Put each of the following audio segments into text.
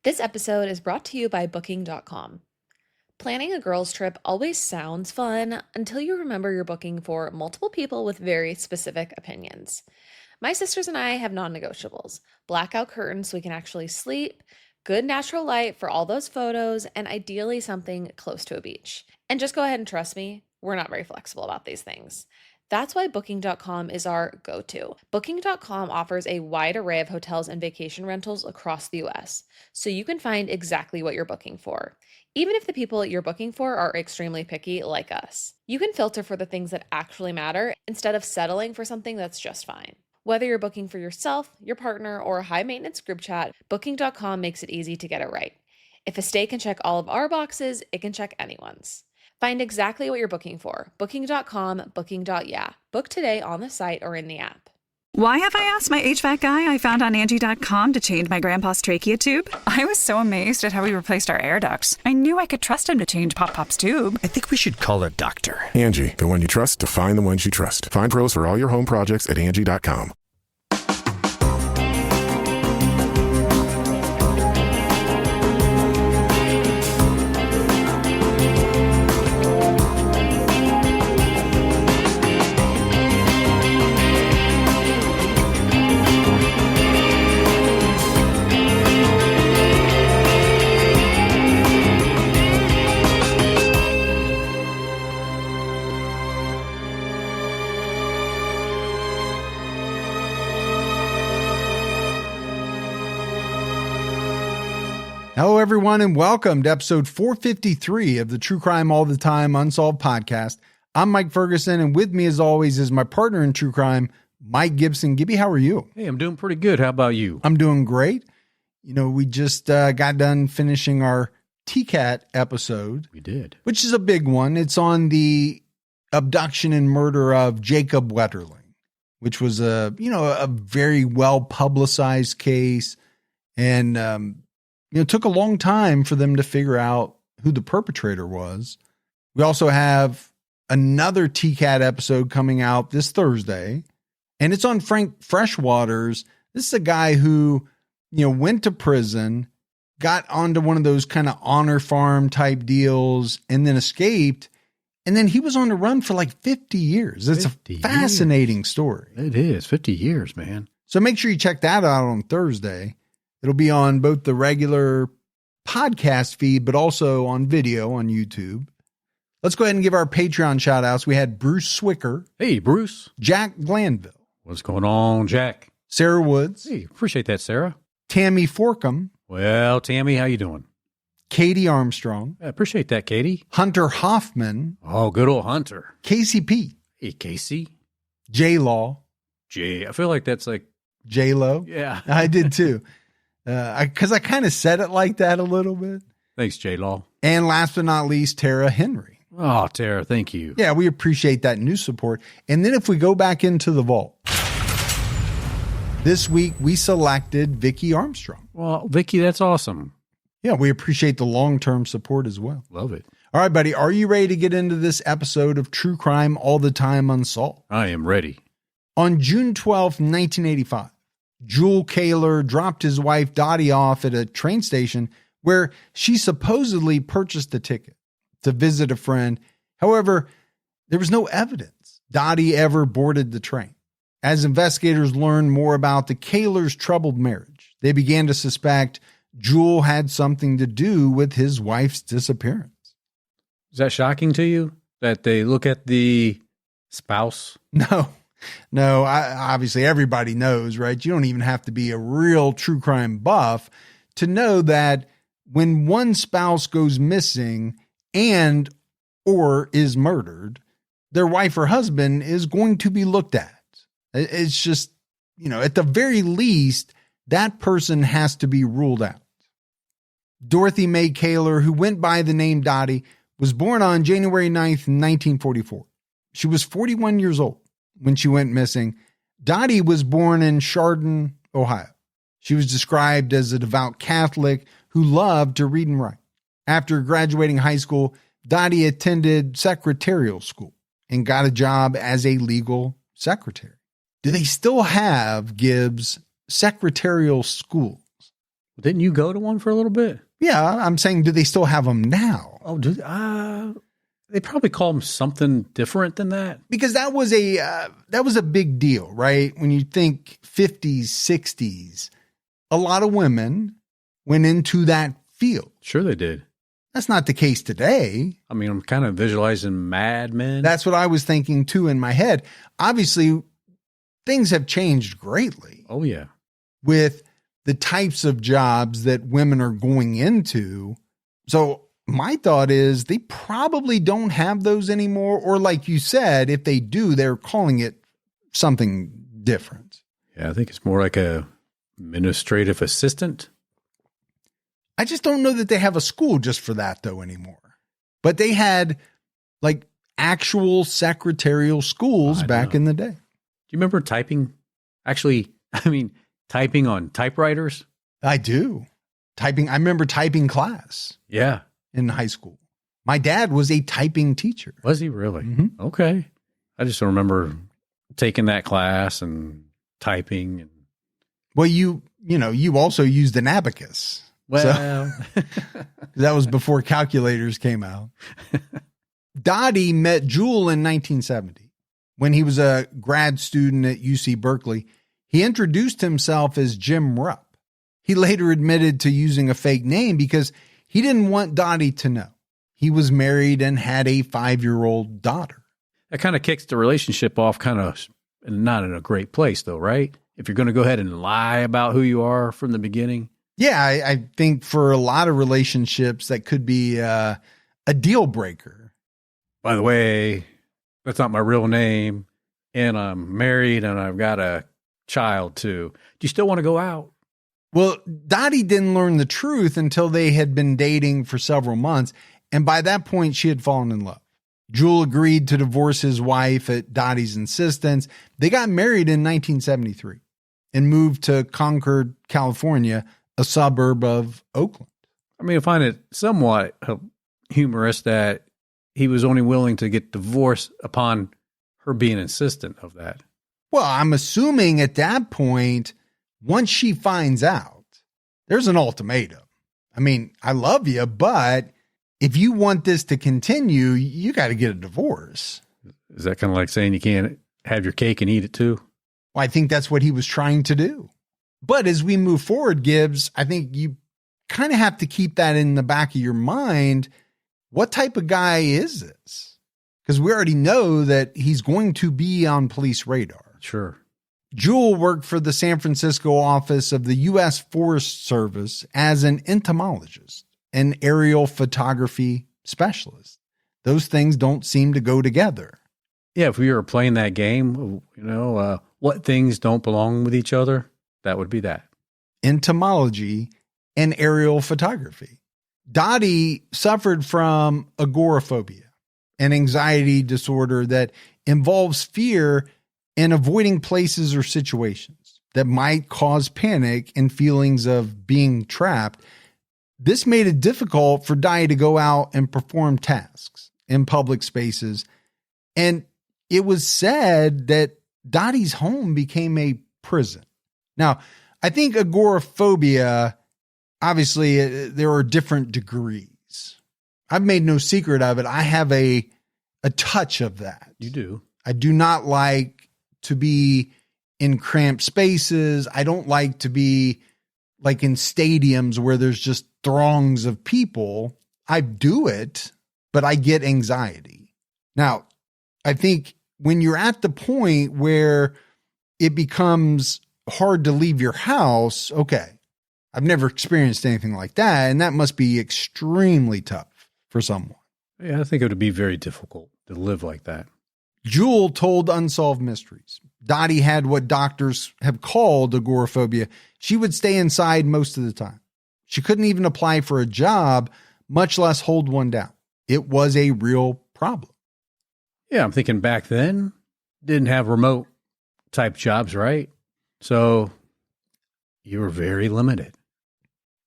This episode is brought to you by Booking.com. Planning a girls' trip always sounds fun until you remember you're booking for multiple people with very specific opinions. My sisters and I have non-negotiables: blackout curtains so we can actually sleep, good natural light for all those photos, and ideally something close to a beach. And just go ahead and trust me, we're not very flexible about these things. That's why Booking.com is our go-to. Booking.com offers a wide array of hotels and vacation rentals across the US, so you can find exactly what you're booking for, even if the people you're booking for are extremely picky like us. You can filter for the things that actually matter instead of settling for something that's just fine. Whether you're booking for yourself, your partner, or a high-maintenance group chat, Booking.com makes it easy to get it right. If a stay can check all of our boxes, it can check anyone's. Find exactly what you're booking for. Booking.com, booking.yeah. Book today on the site or in the app. Why have I asked my HVAC guy I found on Angie.com to change my grandpa's trachea tube? I was so amazed at how he replaced our air ducts. I knew I could trust him to change Pop-Pop's tube. I think we should call a doctor. Angie, the one you trust to find the ones you trust. Find pros for all your home projects at Angie.com. Hello, everyone, and welcome to episode 453 of the True Crime All the Time Unsolved podcast. I'm Mike Ferguson, and with me, as always, is my partner in true crime, Mike Gibson. Gibby, how are you? Hey, I'm doing pretty good. How about you? I'm doing great. You know, we just got done finishing our TCAT episode. We did. Which is a big one. It's on the abduction and murder of Jacob Wetterling, which was a very well-publicized case, and it took a long time for them to figure out who the perpetrator was. We also have another TCAT episode coming out this Thursday, and it's on Frank Freshwaters. This is a guy who, went to prison, got onto one of those kind of honor farm type deals, and then escaped. And then he was on the run for like 50 years. It's a fascinating story. It is 50 years, man. So make sure you check that out on Thursday. It'll be on both the regular podcast feed, but also on video on YouTube. Let's go ahead and give our Patreon shout outs. We had Bruce Swicker. Hey, Bruce. Jack Glanville. What's going on, Jack? Sarah Woods. Hey, appreciate that, Sarah. Tammy Forkham. Well, Tammy, how you doing? Katie Armstrong. I appreciate that, Katie. Hunter Hoffman. Oh, good old Hunter. Casey P. Hey, Casey. J-Law. I feel like that's like... J-Lo. Yeah. I did too. Because I kind of said it like that a little bit. Thanks, J-Law. And last but not least, Tara Henry. Oh, Tara, thank you. Yeah, we appreciate that new support. And then if we go back into the vault, this week we selected Vicky Armstrong. Well, Vicky, that's awesome. Yeah, we appreciate the long-term support as well. Love it. All right, buddy, are you ready to get into this episode of True Crime All the Time Unsolved? I am ready. On June 12th, 1985, Jule Caylor dropped his wife Dottie off at a train station where she supposedly purchased a ticket to visit a friend. However, there was no evidence Dottie ever boarded the train. As investigators learned more about the Caylors' troubled marriage, they began to suspect Jule had something to do with his wife's disappearance. Is that shocking to you that they look at the spouse? No, obviously everybody knows, right? You don't even have to be a real true crime buff to know that when one spouse goes missing and or is murdered, their wife or husband is going to be looked at. It's just, at the very least, that person has to be ruled out. Dorothy Mae Caylor, who went by the name Dottie, was born on January 9th, 1944. She was 41 years old when she went missing. Dottie was born in Chardon, Ohio. She was described as a devout Catholic who loved to read and write. After graduating high school, Dottie attended secretarial school and got a job as a legal secretary. Do they still have, Gibbs, secretarial schools? Didn't you go to one for a little bit? Yeah, I'm saying, do they still have them now? Oh, they probably call them something different than that. Because that was a big deal, right? When you think 50s, 60s, a lot of women went into that field. Sure they did. That's not the case today. I mean, I'm kind of visualizing Mad Men. That's what I was thinking too in my head. Obviously, things have changed greatly. Oh, yeah. With the types of jobs that women are going into. So my thought is they probably don't have those anymore. Or like you said, if they do, they're calling it something different. Yeah, I think it's more like a administrative assistant. I just don't know that they have a school just for that though anymore. But they had like actual secretarial schools back in the day. Do you remember typing? Actually, typing on typewriters? I do. Typing. I remember typing class. Yeah. In high school. My dad was a typing teacher. Was he really? Mm-hmm. Okay. I just don't remember taking that class and typing. And well, you also used an abacus. Well, so, that was before calculators came out. Dottie met Jule in 1970 when he was a grad student at UC Berkeley. He introduced himself as Jim Rupp. He later admitted to using a fake name because he didn't want Dottie to know. He was married and had a 5-year-old daughter. That kind of kicks the relationship off kind of not in a great place though, right? If you're going to go ahead and lie about who you are from the beginning. Yeah, I think for a lot of relationships that could be a deal breaker. By the way, that's not my real name, and I'm married and I've got a child too. Do you still want to go out? Well, Dottie didn't learn the truth until they had been dating for several months, and by that point she had fallen in love. Jule agreed to divorce his wife at Dottie's insistence. They got married in 1973 and moved to Concord, California, a suburb of Oakland. I find it somewhat humorous that he was only willing to get divorced upon her being insistent of that. Well, I'm assuming at that point, once she finds out, there's an ultimatum. I love you, but if you want this to continue, you got to get a divorce. Is that kind of like saying you can't have your cake and eat it too? Well, I think that's what he was trying to do. But as we move forward, Gibbs, I think you kind of have to keep that in the back of your mind. What type of guy is this? Because we already know that he's going to be on police radar. Sure. Jule worked for the San Francisco office of the U.S. Forest Service as an entomologist, an aerial photography specialist. Those things don't seem to go together. Yeah, if we were playing that game, what things don't belong with each other, that would be that. Entomology and aerial photography. Dottie suffered from agoraphobia, an anxiety disorder that involves fear and avoiding places or situations that might cause panic and feelings of being trapped. This made it difficult for Dottie to go out and perform tasks in public spaces. And it was said that Dottie's home became a prison. Now, I think agoraphobia, obviously, there are different degrees. I've made no secret of it. I have a touch of that. You do. I do not like to be in cramped spaces. I don't like to be like in stadiums where there's just throngs of people. I do it, but I get anxiety. Now, I think when you're at the point where it becomes hard to leave your house, okay, I've never experienced anything like that, and that must be extremely tough for someone. Yeah, I think it would be very difficult to live like that. Jule told Unsolved Mysteries. Dottie had what doctors have called agoraphobia. She would stay inside most of the time. She couldn't even apply for a job, much less hold one down. It was a real problem. Yeah, I'm thinking back then, didn't have remote type jobs, right? So you were very limited.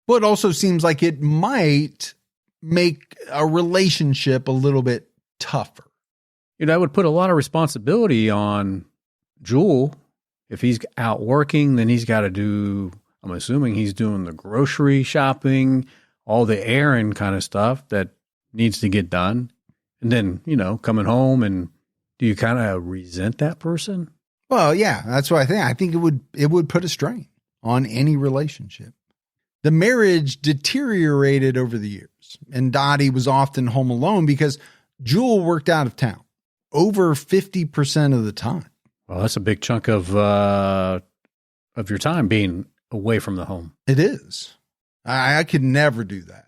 But it also seems like it might make a relationship a little bit tougher. I would put a lot of responsibility on Jule. If he's out working, then he's got to do I'm assuming he's doing the grocery shopping, all the errand kind of stuff that needs to get done. And then, coming home, and do you kind of resent that person? Well, yeah, that's what I think. I think it would put a strain on any relationship. The marriage deteriorated over the years, and Dottie was often home alone because Jule worked out of town over 50% of the time. Well, that's a big chunk of your time being away from the home. It is. I could never do that.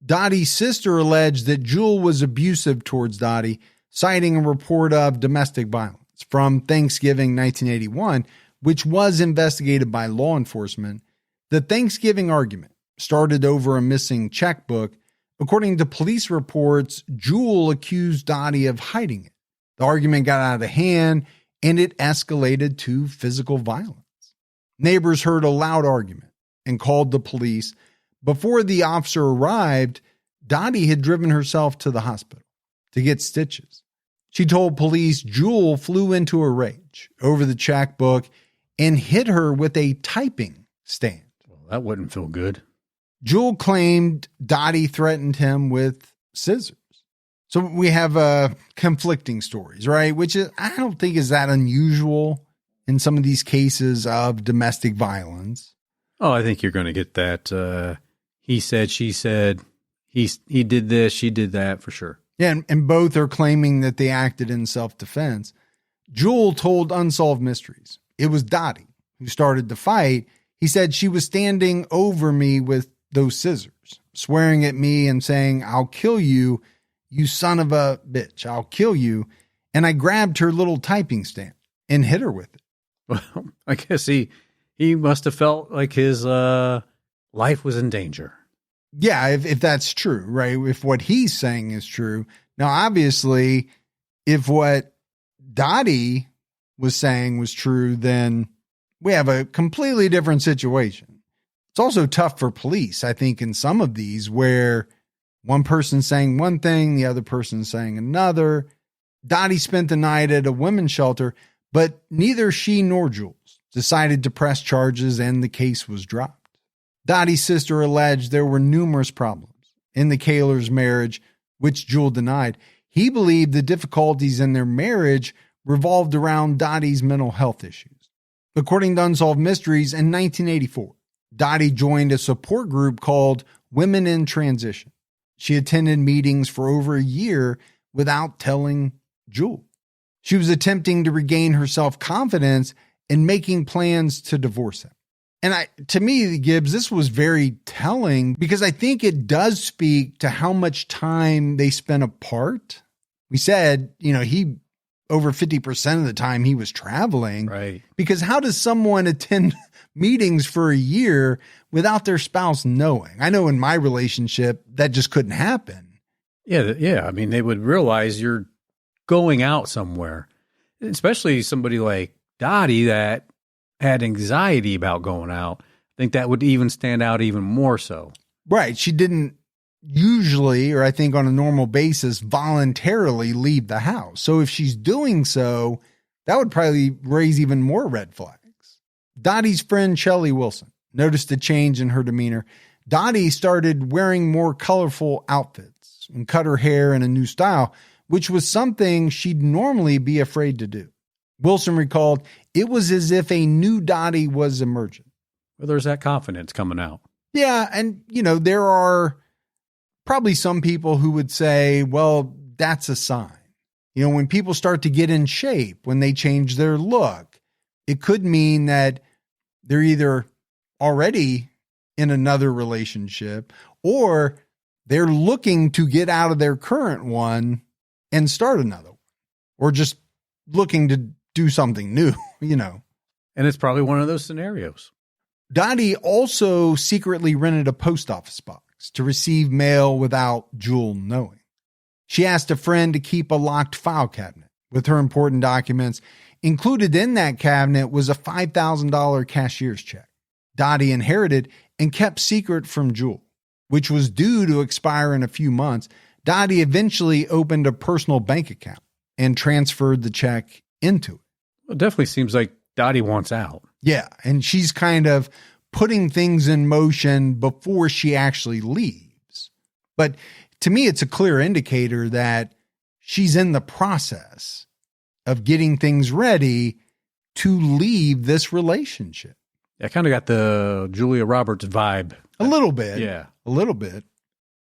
Dottie's sister alleged that Jule was abusive towards Dottie, citing a report of domestic violence from Thanksgiving 1981, which was investigated by law enforcement. The Thanksgiving argument started over a missing checkbook. According to police reports, Jule accused Dottie of hiding it. The argument got out of hand, and it escalated to physical violence. Neighbors heard a loud argument and called the police. Before the officer arrived, Dottie had driven herself to the hospital to get stitches. She told police Jule flew into a rage over the checkbook and hit her with a typing stand. Well, that wouldn't feel good. Jule claimed Dottie threatened him with scissors. So we have conflicting stories, right? Which I don't think is that unusual in some of these cases of domestic violence. Oh, I think you're going to get that. He said, she said, he did this, she did that, for sure. Yeah, and both are claiming that they acted in self-defense. Jule told Unsolved Mysteries it was Dottie who started the fight. He said she was standing over me with those scissors, swearing at me and saying, "I'll kill you, you son of a bitch, I'll kill you." And I grabbed her little typing stand and hit her with it. Well, I guess he must have felt like his life was in danger. Yeah, if that's true, right? If what he's saying is true. Now, obviously, if what Dottie was saying was true, then we have a completely different situation. It's also tough for police, I think, in some of these where one person's saying one thing, the other person's saying another. Dottie spent the night at a women's shelter, but neither she nor Jules decided to press charges, and the case was dropped. Dottie's sister alleged there were numerous problems in the Caylors' marriage, which Jule denied. He believed the difficulties in their marriage revolved around Dottie's mental health issues. According to Unsolved Mysteries, in 1984, Dottie joined a support group called Women in Transition. She attended meetings for over a year without telling Jule. She was attempting to regain her self-confidence and making plans to divorce him. And to me, Gibbs, this was very telling because I think it does speak to how much time they spent apart. We said, he over 50% of the time he was traveling. Right. Because how does someone attend meetings for a year without their spouse knowing? I know in my relationship that just couldn't happen. Yeah. I mean, they would realize you're going out somewhere, especially somebody like Dottie that had anxiety about going out. I think that would even stand out even more so. Right. She didn't usually, or I think on a normal basis, voluntarily leave the house. So if she's doing so, that would probably raise even more red flags. Dottie's friend, Shelly Wilson, noticed a change in her demeanor. Dottie started wearing more colorful outfits and cut her hair in a new style, which was something she'd normally be afraid to do. Wilson recalled, it was as if a new Dottie was emerging. Well, there's that confidence coming out. Yeah. And, there are probably some people who would say, well, that's a sign. When people start to get in shape, when they change their look, it could mean that they're either already in another relationship or they're looking to get out of their current one and start another one, or just looking to do something new, And it's probably one of those scenarios. Dottie also secretly rented a post office box to receive mail without Jule knowing. She asked a friend to keep a locked file cabinet with her important documents. Included in that cabinet was a $5,000 cashier's check Dottie inherited and kept secret from Jule, which was due to expire in a few months. Dottie eventually opened a personal bank account and transferred the check into it. It definitely seems like Dottie wants out. Yeah, and she's kind of putting things in motion before she actually leaves. But to me, it's a clear indicator that she's in the process of getting things ready to leave this relationship. I kind of got the Julia Roberts vibe. A little bit. Yeah. A little bit.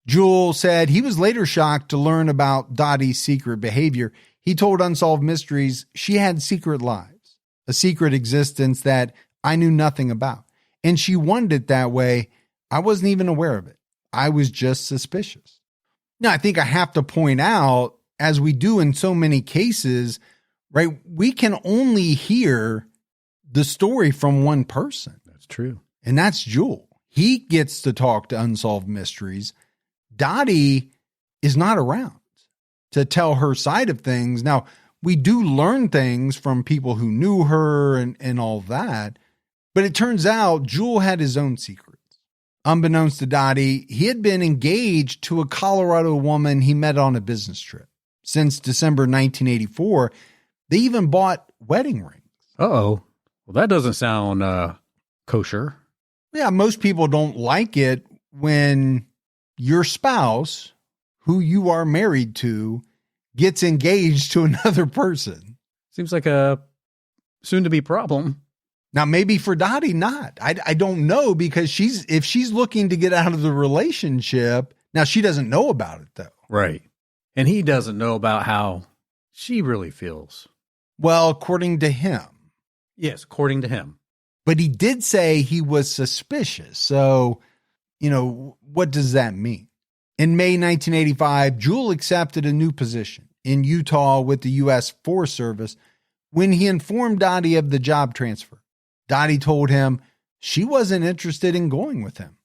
Jule said he was later shocked to learn about Dottie's secret behavior. He told Unsolved Mysteries she had secret lives, a secret existence that I knew nothing about. And she wanted it that way. I wasn't even aware of it. I was just suspicious. Now, I think I have to point out, as we do in so many cases, right, we can only hear the story from one person. That's true. And that's Jule. He gets to talk to Unsolved Mysteries. Dottie is not around to tell her side of things. Now, we do learn things from people who knew her and all that, but it turns out Jule had his own secrets. Unbeknownst to Dottie, he had been engaged to a Colorado woman he met on a business trip. Since December 1984, they even bought wedding rings. Uh-oh. Well, that doesn't sound kosher. Yeah, most people don't like it when your spouse, who you are married to, gets engaged to another person. Seems like a soon-to-be problem. Now, maybe for Dottie, not. I don't know, because if she's looking to get out of the relationship, now she doesn't know about it, though. Right. And he doesn't know about how she really feels. Well, according to him. Yes, according to him. But he did say he was suspicious. So, what does that mean? In May 1985, Jule accepted a new position in Utah with the U.S. Forest Service when he informed Dottie of the job transfer. Dottie told him she wasn't interested in going with him.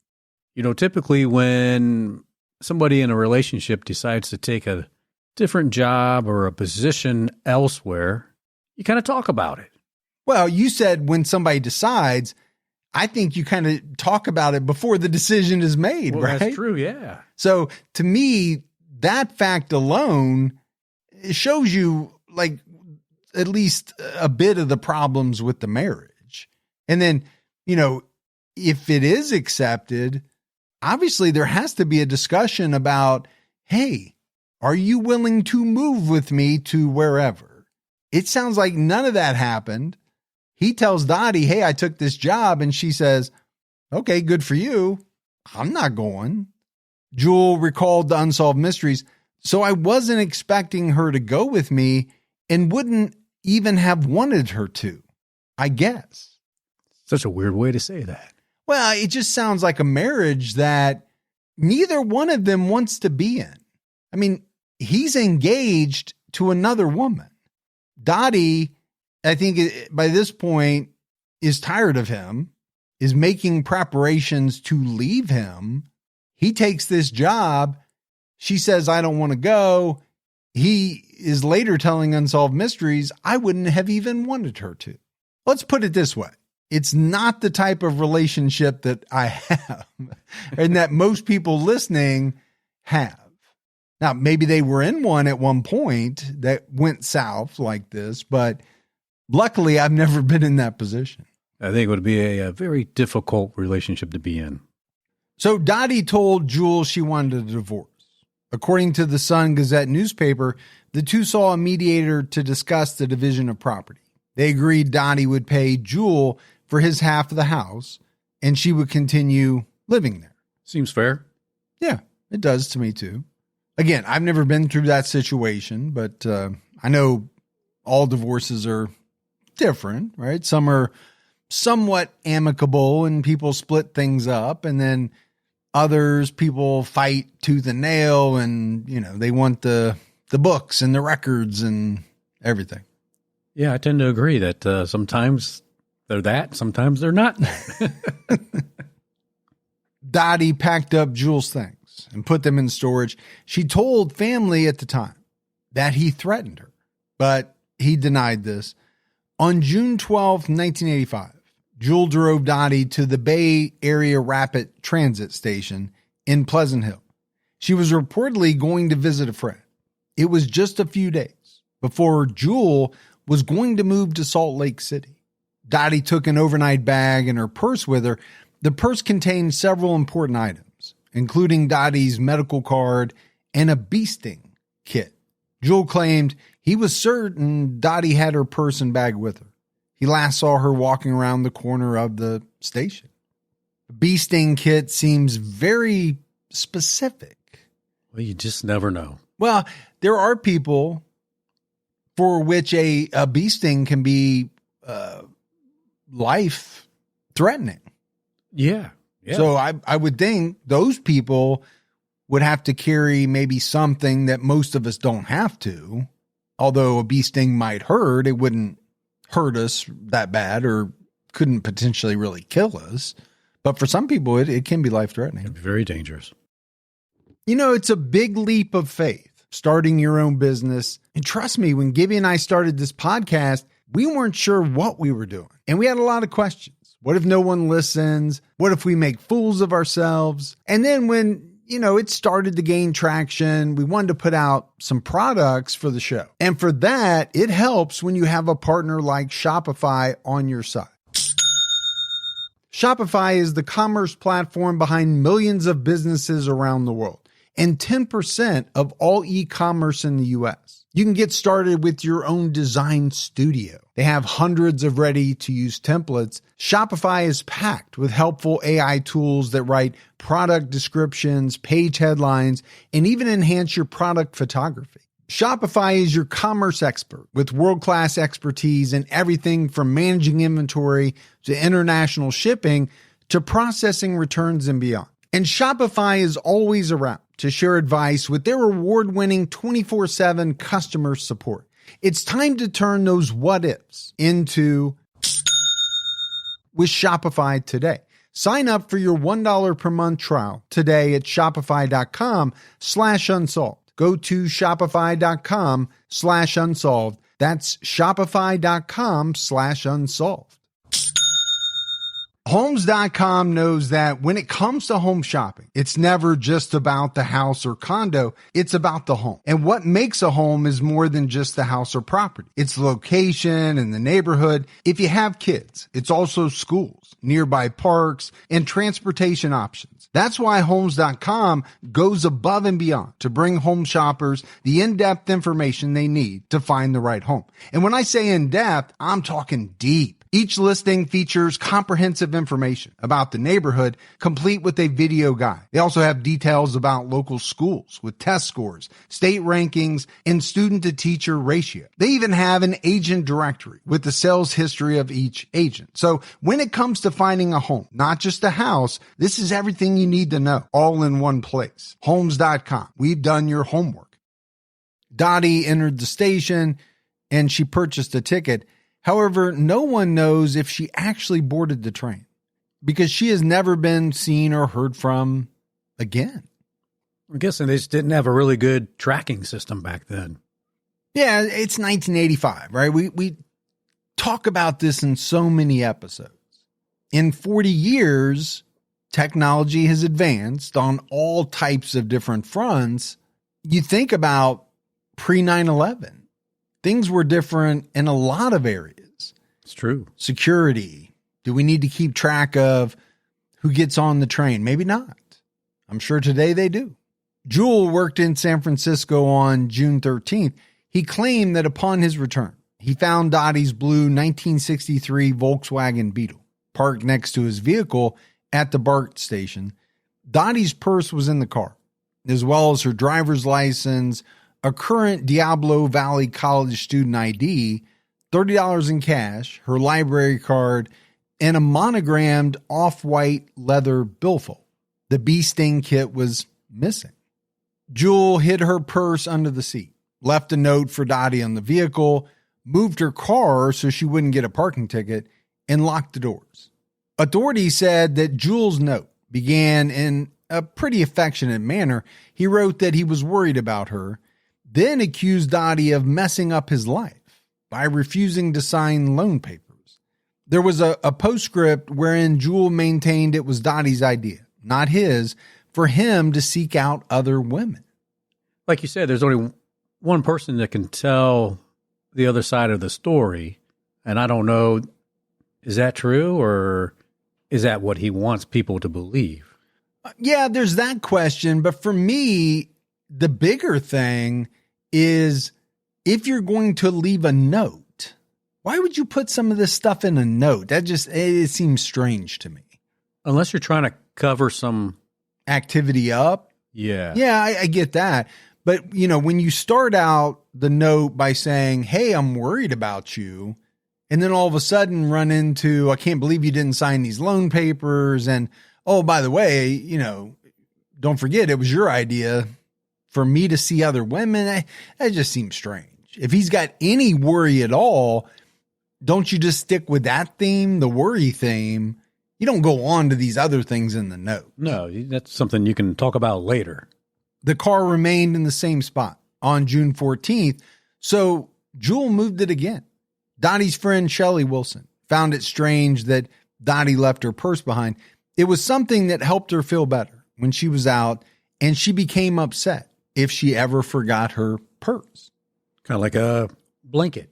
Typically when somebody in a relationship decides to take a different job or a position elsewhere, you kind of talk about it. Well, you said when somebody decides, I think you kind of talk about it before the decision is made, well, right? That's true, yeah. So to me, that fact alone shows you like at least a bit of the problems with the marriage. And then, if it is accepted, obviously there has to be a discussion about, hey, are you willing to move with me to wherever? It sounds like none of that happened. He tells Dottie, hey, I took this job. And she says, okay, good for you. I'm not going. Jule recalled the Unsolved Mysteries. So I wasn't expecting her to go with me and wouldn't even have wanted her to, I guess. Such a weird way to say that. Well, it just sounds like a marriage that neither one of them wants to be in. I mean, he's engaged to another woman. Dottie, I think by this point, is tired of him, is making preparations to leave him. He takes this job. She says, I don't want to go. He is later telling Unsolved Mysteries, I wouldn't have even wanted her to. Let's put it this way. It's not the type of relationship that I have and that most people listening have. Now, maybe they were in one at one point that went south like this, but luckily I've never been in that position. I think it would be a very difficult relationship to be in. So Dottie told Jule she wanted a divorce. According to the Sun Gazette newspaper, the two saw a mediator to discuss the division of property. They agreed Dottie would pay Jule for his half of the house, and she would continue living there. Seems fair. Yeah, it does to me too. Again, I've never been through that situation, but I know all divorces are different, right? Some are somewhat amicable and people split things up, and then others, people fight tooth and nail, and they want the books and the records and everything. Yeah, I tend to agree that sometimes they're that, sometimes they're not. Dottie packed up Jule's things and put them in storage. She told family at the time that he threatened her, but he denied this. On June 12th, 1985, Jule drove Dottie to the Bay Area Rapid Transit Station in Pleasant Hill. She was reportedly going to visit a friend. It was just a few days before Jule was going to move to Salt Lake City. Dottie took an overnight bag and her purse with her, The purse contained several important items, including Dottie's medical card and a bee sting kit. Jule claimed he was certain Dottie had her purse and bag with her. He last saw her walking around the corner of the station. The bee sting kit seems very specific. Well, you just never know. Well, there are people for which a bee sting can be life-threatening. Yeah. So I would think those people would have to carry maybe something that most of us don't have to. Although a bee sting might hurt, it wouldn't hurt us that bad or couldn't potentially really kill us. But for some people, it can be life-threatening. It'd be very dangerous. You know, it's a big leap of faith, starting your own business. And trust me, when Gibby and I started this podcast, we weren't sure what we were doing. And we had a lot of questions. What if no one listens? What if we make fools of ourselves? And then when, it started to gain traction, we wanted to put out some products for the show. And for that, it helps when you have a partner like Shopify on your side. Shopify is the commerce platform behind millions of businesses around the world and 10% of all e-commerce in the US. You can get started with your own design studio. They have hundreds of ready-to-use templates. Shopify is packed with helpful AI tools that write product descriptions, page headlines, and even enhance your product photography. Shopify is your commerce expert with world-class expertise in everything from managing inventory to international shipping to processing returns and beyond. And Shopify is always around to share advice with their award-winning 24/7 customer support. It's time to turn those what-ifs into with Shopify today. Sign up for your $1 per month trial today at shopify.com/unsolved. Go to shopify.com/unsolved. That's shopify.com/unsolved. Homes.com knows that when it comes to home shopping, it's never just about the house or condo. It's about the home. And what makes a home is more than just the house or property. It's the location and the neighborhood. If you have kids, it's also schools, nearby parks, and transportation options. That's why Homes.com goes above and beyond to bring home shoppers the in-depth information they need to find the right home. And when I say in-depth, I'm talking deep. Each listing features comprehensive information about the neighborhood, complete with a video guide. They also have details about local schools with test scores, state rankings, and student-to-teacher ratio. They even have an agent directory with the sales history of each agent. So when it comes to finding a home, not just a house, this is everything you need to know, all in one place. Homes.com. We've done your homework. Dottie entered the station, and she purchased a ticket. However, no one knows if she actually boarded the train because she has never been seen or heard from again. I'm guessing they just didn't have a really good tracking system back then. Yeah, it's 1985, right? We talk about this in so many episodes. In 40 years, technology has advanced on all types of different fronts. You think about pre-9/11. Things were different in a lot of areas. It's true. Security. Do we need to keep track of who gets on the train? Maybe not. I'm sure today they do. Jule worked in San Francisco on June 13th. He claimed that upon his return, he found Dottie's blue 1963 Volkswagen Beetle parked next to his vehicle at the BART station. Dottie's purse was in the car, as well as her driver's license, a current Diablo Valley College student ID, $30 in cash, her library card, and a monogrammed off-white leather billfold. The bee sting kit was missing. Jule hid her purse under the seat, left a note for Dottie on the vehicle, moved her car so she wouldn't get a parking ticket, and locked the doors. Authorities said that Jule's note began in a pretty affectionate manner. He wrote that he was worried about her, then accused Dottie of messing up his life by refusing to sign loan papers. There was a postscript wherein Jule maintained it was Dottie's idea, not his, for him to seek out other women. Like you said, there's only one person that can tell the other side of the story. And I don't know, is that true? Or is that what he wants people to believe? Yeah, there's that question. But for me, the bigger thing is if you're going to leave a note, why would you put some of this stuff in a note? It seems strange to me. Unless you're trying to cover some activity up. Yeah. Yeah, I get that. But, when you start out the note by saying, hey, I'm worried about you, and then all of a sudden run into, I can't believe you didn't sign these loan papers. And, oh, by the way, don't forget it was your idea for me to see other women. That just seems strange. If he's got any worry at all, don't you just stick with that theme, the worry theme? You don't go on to these other things in the note. No, that's something you can talk about later. The car remained in the same spot on June 14th, so Jule moved it again. Dottie's friend Shelley Wilson found it strange that Dottie left her purse behind. It was something that helped her feel better when she was out, and she became upset if she ever forgot her purse. Kind of like a blanket.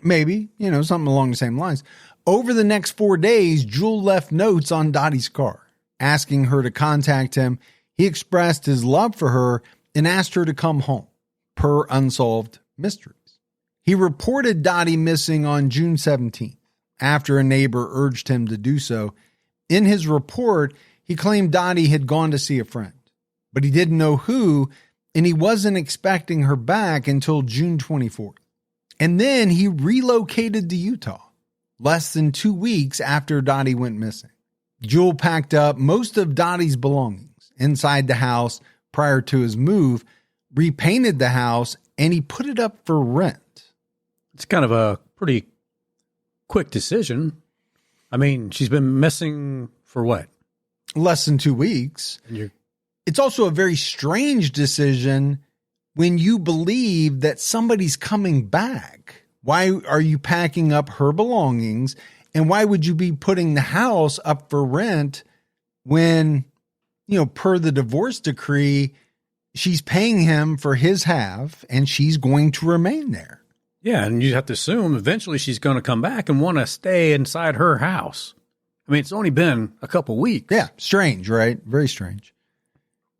Maybe, something along the same lines. Over the next 4 days, Jule left notes on Dottie's car, asking her to contact him. He expressed his love for her and asked her to come home, per Unsolved Mysteries. He reported Dottie missing on June 17th, after a neighbor urged him to do so. In his report, he claimed Dottie had gone to see a friend, but he didn't know who, and he wasn't expecting her back until June 24th. And then he relocated to Utah, less than 2 weeks after Dottie went missing. Jule packed up most of Dottie's belongings inside the house prior to his move, repainted the house, and he put it up for rent. It's kind of a pretty quick decision. I mean, she's been missing for what? Less than 2 weeks. It's also a very strange decision when you believe that somebody's coming back. Why are you packing up her belongings? And why would you be putting the house up for rent when, per the divorce decree, she's paying him for his half and she's going to remain there? Yeah, and you have to assume eventually she's going to come back and want to stay inside her house. I mean, it's only been a couple weeks. Yeah, strange, right? Very strange.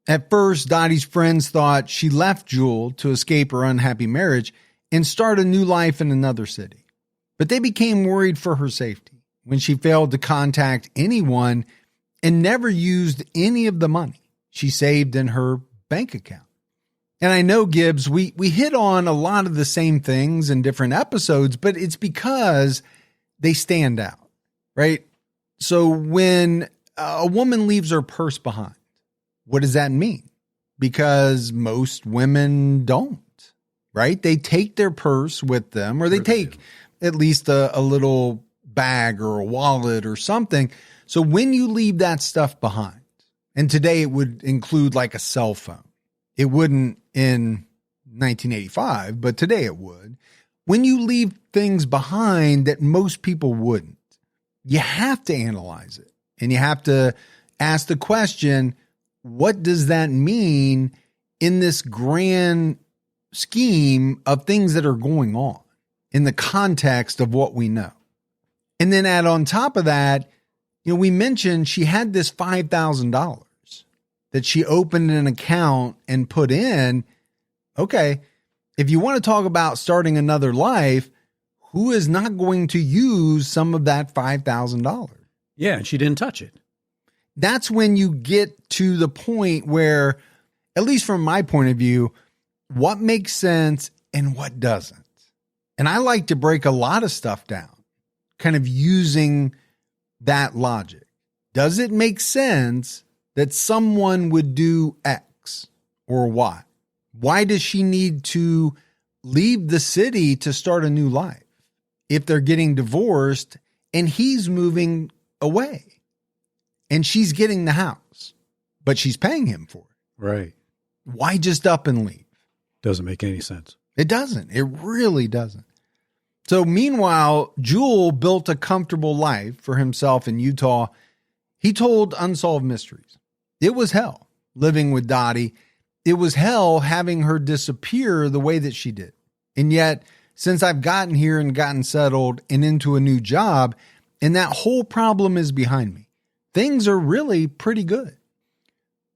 At first, Dottie's friends thought she left Jule to escape her unhappy marriage and start a new life in another city. But they became worried for her safety when she failed to contact anyone and never used any of the money she saved in her bank account. And I know, Gibbs, we hit on a lot of the same things in different episodes, but it's because they stand out, right? So when a woman leaves her purse behind, what does that mean? Because most women don't, right? They take their purse with them, or they take at least a little bag or a wallet or something. So when you leave that stuff behind, and today it would include like a cell phone. It wouldn't in 1985, but today it would. When you leave things behind that most people wouldn't, you have to analyze it. And you have to ask the question, what does that mean in this grand scheme of things that are going on in the context of what we know? And then add on top of that, we mentioned she had this $5,000 that she opened an account and put in. Okay, if you want to talk about starting another life, who is not going to use some of that $5,000? Yeah, and she didn't touch it. That's when you get to the point where, at least from my point of view, what makes sense and what doesn't. And I like to break a lot of stuff down, kind of using that logic. Does it make sense that someone would do X or Y? Why does she need to leave the city to start a new life if they're getting divorced and he's moving away and she's getting the house, but she's paying him for it? Right. Why just up and leave? Doesn't make any sense. It doesn't. It really doesn't. So meanwhile, Jule built a comfortable life for himself in Utah. He told Unsolved Mysteries. It was hell living with Dottie. It was hell having her disappear the way that she did. And yet, since I've gotten here and gotten settled and into a new job, and that whole problem is behind me, things are really pretty good.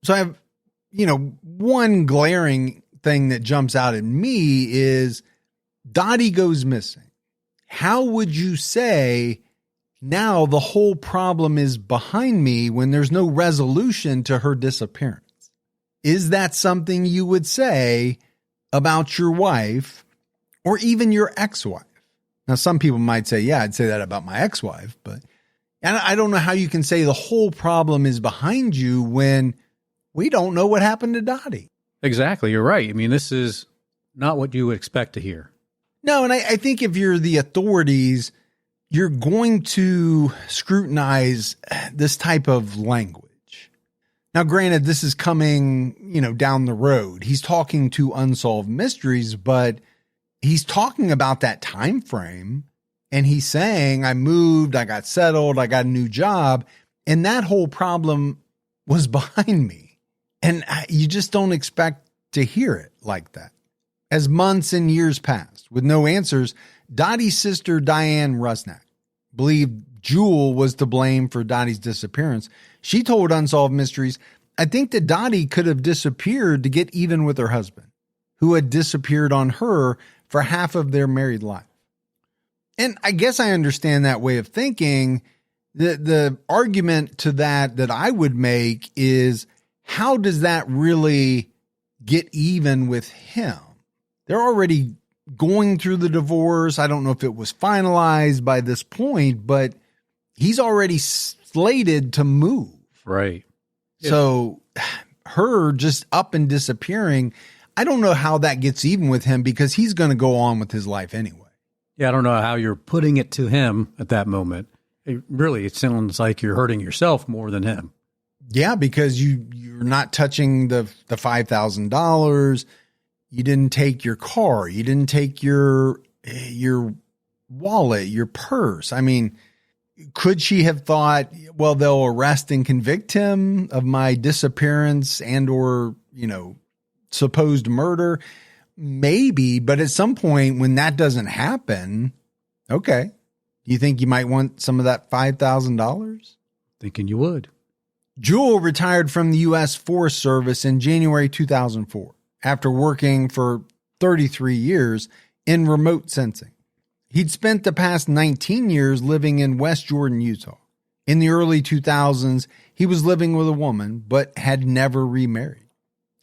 So I have, one glaring thing that jumps out at me is Dottie goes missing. How would you say now the whole problem is behind me when there's no resolution to her disappearance? Is that something you would say about your wife or even your ex-wife? Now, some people might say, yeah, I'd say that about my ex-wife, but I don't know how you can say the whole problem is behind you when we don't know what happened to Dottie. Exactly. You're right. I mean, this is not what you would expect to hear. No, and I think if you're the authorities, you're going to scrutinize this type of language. Now, granted, this is coming, down the road. He's talking to Unsolved Mysteries, but he's talking about that time frame, and he's saying, I moved, I got settled, I got a new job, and that whole problem was behind me. And you just don't expect to hear it like that. As months and years passed with no answers, Dottie's sister, Diane Rusnak, believed Jule was to blame for Dottie's disappearance. She told Unsolved Mysteries, I think that Dottie could have disappeared to get even with her husband, who had disappeared on her for half of their married life. And I guess I understand that way of thinking. The argument to that I would make is, how does that really get even with him? They're already going through the divorce. I don't know if it was finalized by this point, but he's already slated to move. Right. So her just up and disappearing, I don't know how that gets even with him because he's going to go on with his life anyway. Yeah, I don't know how you're putting it to him at that moment. It sounds like you're hurting yourself more than him. Yeah, because you're not touching the $5,000. You didn't take your car. You didn't take your wallet, your purse. I mean, could she have thought, well, they'll arrest and convict him of my disappearance and or, supposed murder? Maybe, but at some point when that doesn't happen, okay. You think you might want some of that $5,000? Thinking you would. Jule retired from the U.S. Forest Service in January 2004 after working for 33 years in remote sensing. He'd spent the past 19 years living in West Jordan, Utah. In the early 2000s, he was living with a woman, but had never remarried.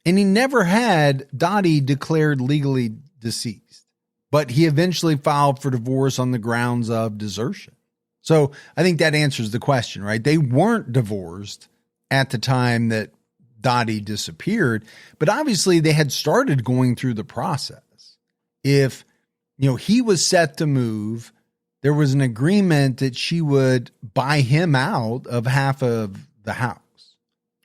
And he never had Dottie declared legally deceased, but he eventually filed for divorce on the grounds of desertion. So I think that answers the question, right? They weren't divorced at the time that Dottie disappeared, but obviously they had started going through the process. If, he was set to move, there was an agreement that she would buy him out of half of the house.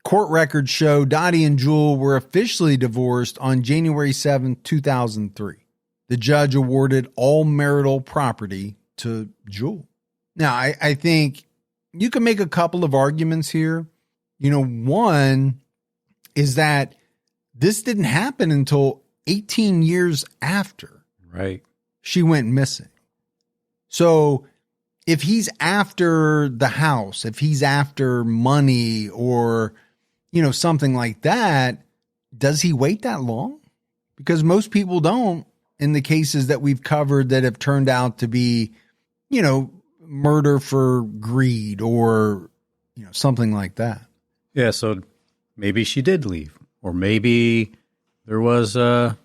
Court records show Dottie and Jule were officially divorced on January 7, 2003. The judge awarded all marital property to Jule. Now, I think you can make a couple of arguments here. One is that this didn't happen until 18 years after she went missing. So if he's after the house, if he's after money or, something like that, does he wait that long? Because most people don't in the cases that we've covered that have turned out to be, murder for greed or, something like that. Yeah, so maybe she did leave, or maybe there was a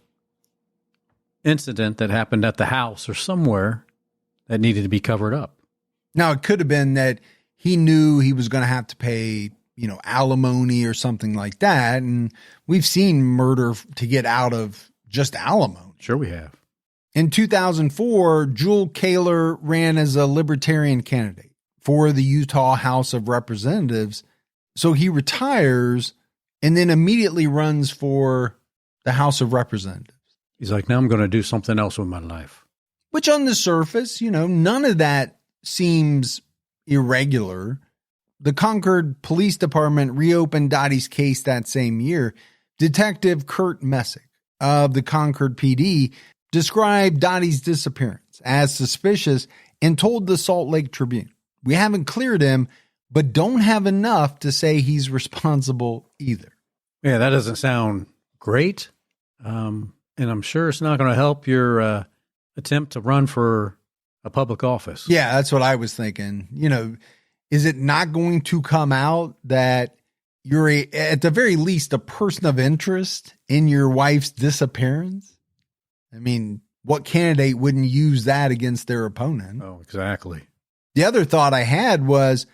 incident that happened at the house or somewhere that needed to be covered up. Now, it could have been that he knew he was going to have to pay, alimony or something like that. And we've seen murder to get out of just alimony. Sure we have. In 2004, Jule Caylor ran as a libertarian candidate for the Utah House of Representatives. So he retires and then immediately runs for the House of Representatives. He's like, now I'm going to do something else with my life. Which on the surface, none of that seems irregular. The Concord Police Department reopened Dottie's case that same year. Detective Kurt Messick of the Concord PD described Dottie's disappearance as suspicious and told the Salt Lake Tribune, "We haven't cleared him, but don't have enough to say he's responsible either. Yeah, that doesn't sound great. And I'm sure it's not going to help your attempt to run for a public office. Yeah, that's what I was thinking. Is it not going to come out that you're at the very least a person of interest in your wife's disappearance? I mean, what candidate wouldn't use that against their opponent? Oh, exactly. The other thought I had was,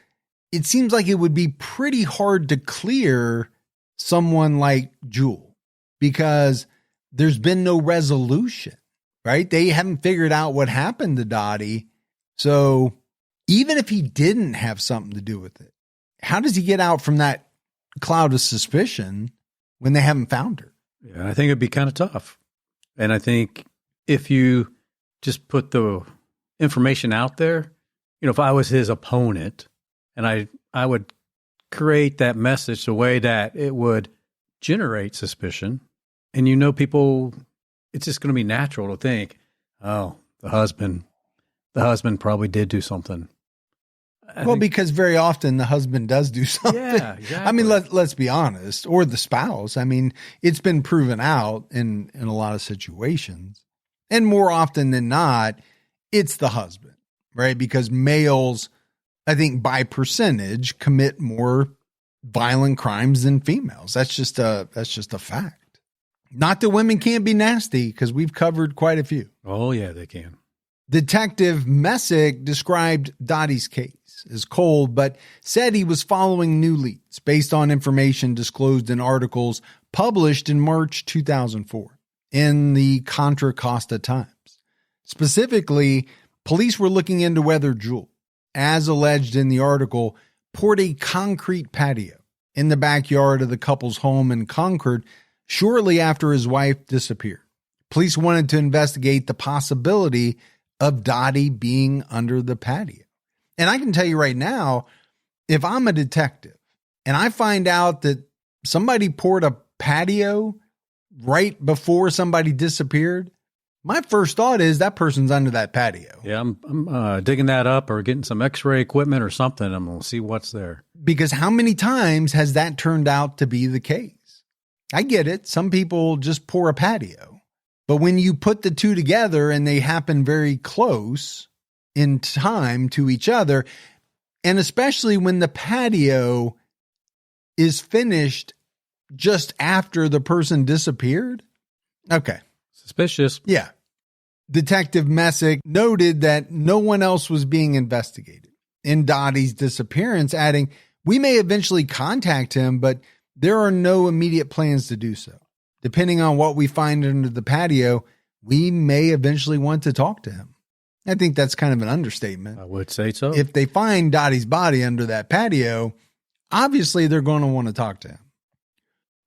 it seems like it would be pretty hard to clear someone like Jule because there's been no resolution, right? They haven't figured out what happened to Dottie. So even if he didn't have something to do with it, how does he get out from that cloud of suspicion when they haven't found her? Yeah, I think it'd be kind of tough. And I think if you just put the information out there, if I was his opponent and I would create that message the way that it would generate suspicion. And people, it's just going to be natural to think, oh, the husband probably did do something. Because very often the husband does do something. Yeah, exactly. I mean, let's be honest, or the spouse. I mean, it's been proven out in a lot of situations. And more often than not, it's the husband, right? Because males, I think by percentage, commit more violent crimes than females. That's just a fact. Not that women can't be nasty, because we've covered quite a few. Oh, yeah, they can. Detective Messick described Dottie's case as cold, but said he was following new leads based on information disclosed in articles published in March 2004 in the Contra Costa Times. Specifically, police were looking into whether Jule, as alleged in the article, poured a concrete patio in the backyard of the couple's home in Concord shortly after his wife disappeared. Police wanted to investigate the possibility of Dottie being under the patio. And I can tell you right now, if I'm a detective and I find out that somebody poured a patio right before somebody disappeared, my first thought is that person's under that patio. Yeah, I'm digging that up or getting some x-ray equipment or something. I'm going to see what's there. Because how many times has that turned out to be the case? I get it. Some people just pour a patio. But when you put the two together and they happen very close in time to each other, and especially when the patio is finished just after the person disappeared. Okay. Suspicious. Yeah. Detective Messick noted that no one else was being investigated in Dottie's disappearance, adding, "We may eventually contact him, but there are no immediate plans to do so. Depending on what we find under the patio, we may eventually want to talk to him." I think that's kind of an understatement. I would say so. If they find Dottie's body under that patio, obviously they're going to want to talk to him.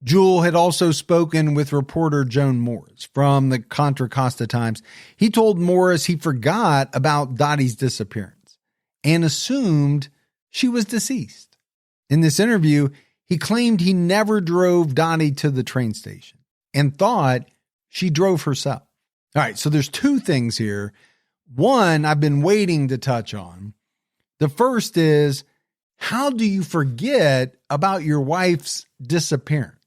Jule had also spoken with reporter Joan Morris from the Contra Costa Times. He told Morris he forgot about Dottie's disappearance and assumed she was deceased. In this interview, he claimed he never drove Dottie to the train station and thought she drove herself. All right, so there's two things here. One, I've been waiting to touch on. The first is, how do you forget about your wife's disappearance?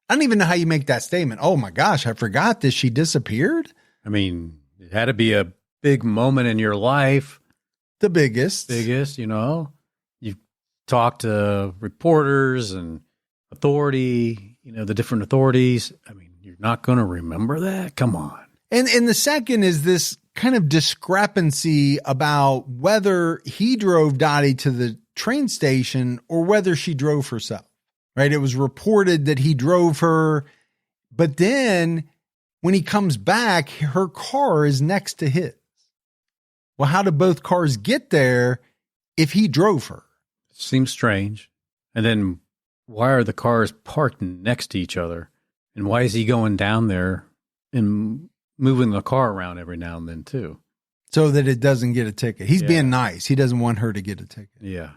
I don't even know how you make that statement. Oh my gosh, I forgot that she disappeared. I mean, it had to be a big moment in your life. The biggest. You've talked to reporters and authority, the different authorities. I mean, you're not going to remember that? Come on. And the second is this kind of discrepancy about whether he drove Dottie to the train station or whether she drove herself, right? It was reported that he drove her, but then when he comes back, her car is next to his. Well, how did both cars get there if he drove her? Seems strange. And then why are the cars parked next to each other? And why is he going down there and moving the car around every now and then too? So that it doesn't get a ticket. He's being nice. He doesn't want her to get a ticket. Yeah.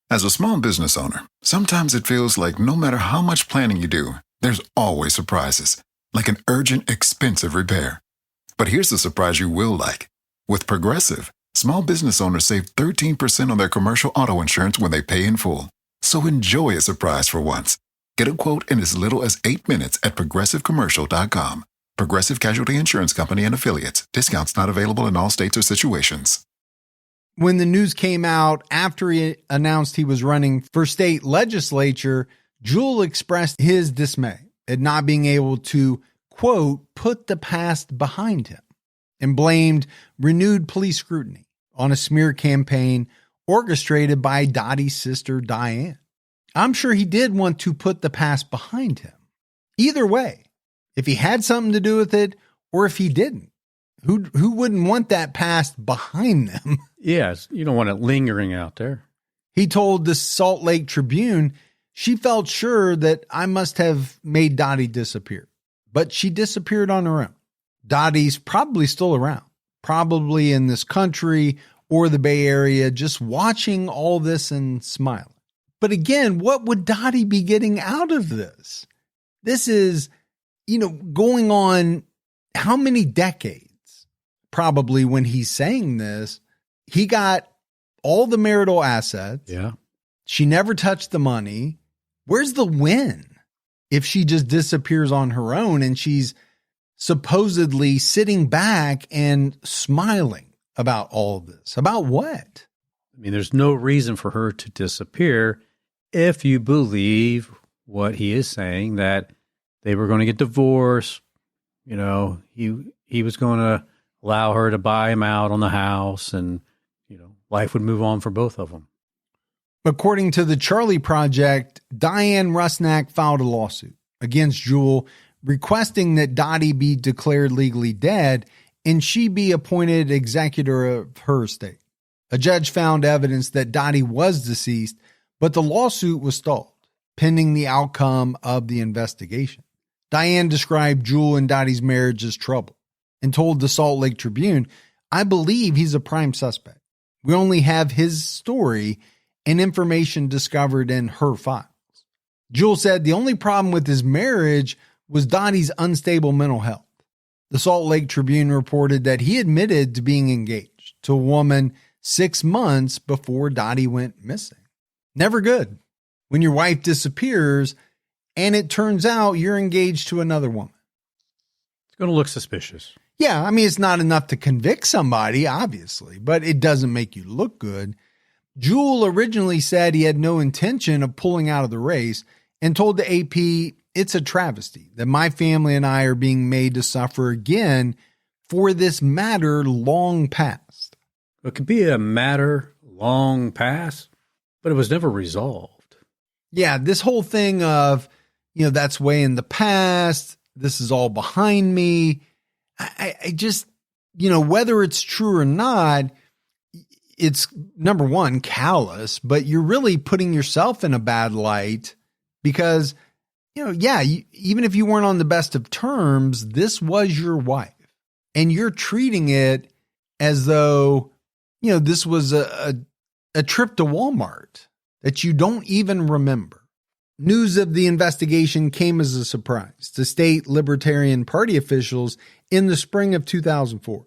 As a small business owner, sometimes it feels like no matter how much planning you do, there's always surprises, like an urgent, expensive repair. But here's the surprise you will like. With Progressive, Small business owners save 13% on their commercial auto insurance when they pay in full. So enjoy a surprise for once. Get a quote in as little as 8 minutes at progressivecommercial.com. Progressive Casualty Insurance Company and Affiliates. Discounts not available in all states or situations. When the news came out after he announced he was running for state legislature, Jule expressed his dismay at not being able to, quote, put the past behind him, and blamed renewed police scrutiny on a smear campaign orchestrated by Dottie's sister, Diane. I'm sure he did want to put the past behind him. Either way, if he had something to do with it or if he didn't, who wouldn't want that past behind them? Yes, you don't want it lingering out there. He told the Salt Lake Tribune, she felt sure that I must have made Dottie disappear, but she disappeared on her own. Dottie's probably still around, probably in this country or the Bay Area, just watching all this and smiling. But again, what would Dottie be getting out of this? This is, going on how many decades? Probably when he's saying this, he got all the marital assets. Yeah. She never touched the money. Where's the win if she just disappears on her own and she's supposedly sitting back and smiling about all of this? About what? I mean, there's no reason for her to disappear if you believe what he is saying, that they were going to get divorced. He was going to allow her to buy him out on the house, and, life would move on for both of them. According to the Charlie Project, Diane Rusnak filed a lawsuit against Jule requesting that Dottie be declared legally dead and she be appointed executor of her estate. A judge found evidence that Dottie was deceased, but the lawsuit was stalled, pending the outcome of the investigation. Diane described Jule and Dottie's marriage as trouble and told the Salt Lake Tribune, I believe he's a prime suspect. We only have his story and information discovered in her files. Jule said the only problem with his marriage was Dottie's unstable mental health. The Salt Lake Tribune reported that he admitted to being engaged to a woman 6 months before Dottie went missing. Never good when your wife disappears and it turns out you're engaged to another woman. It's going to look suspicious. Yeah, I mean, it's not enough to convict somebody, obviously, but it doesn't make you look good. Jule originally said he had no intention of pulling out of the race and told the AP, it's a travesty that my family and I are being made to suffer again for this matter long past. It could be a matter long past, but it was never resolved. Yeah, this whole thing of, that's way in the past, this is all behind me. I just, whether it's true or not, it's number one, callous, but you're really putting yourself in a bad light because, even if you weren't on the best of terms, this was your wife and you're treating it as though, this was a trip to Walmart that you don't even remember. News of the investigation came as a surprise to state Libertarian Party officials in the spring of 2004.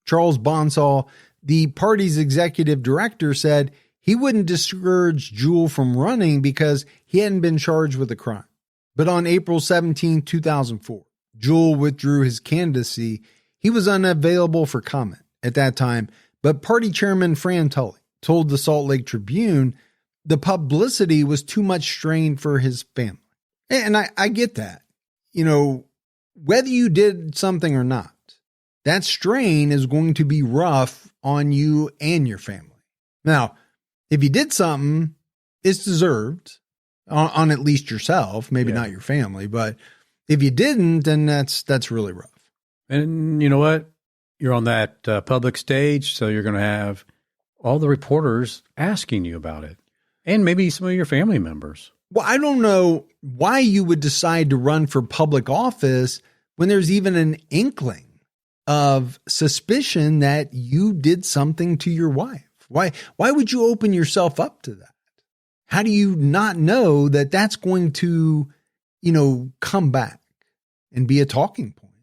Charles Bonsall, the party's executive director, said he wouldn't discourage Jule from running because he hadn't been charged with a crime. But on April 17, 2004, Jule withdrew his candidacy. He was unavailable for comment at that time, but party chairman Fran Tully told the Salt Lake Tribune the publicity was too much strain for his family. And I get that. Whether you did something or not, that strain is going to be rough on you and your family. Now, if you did something, it's deserved on at least yourself, maybe not your family, but if you didn't, then that's really rough. And you know what? You're on that public stage, so you're going to have all the reporters asking you about it. And maybe some of your family members. Well, I don't know why you would decide to run for public office when there's even an inkling of suspicion that you did something to your wife. Why would you open yourself up to that? How do you not know that that's going to, come back and be a talking point?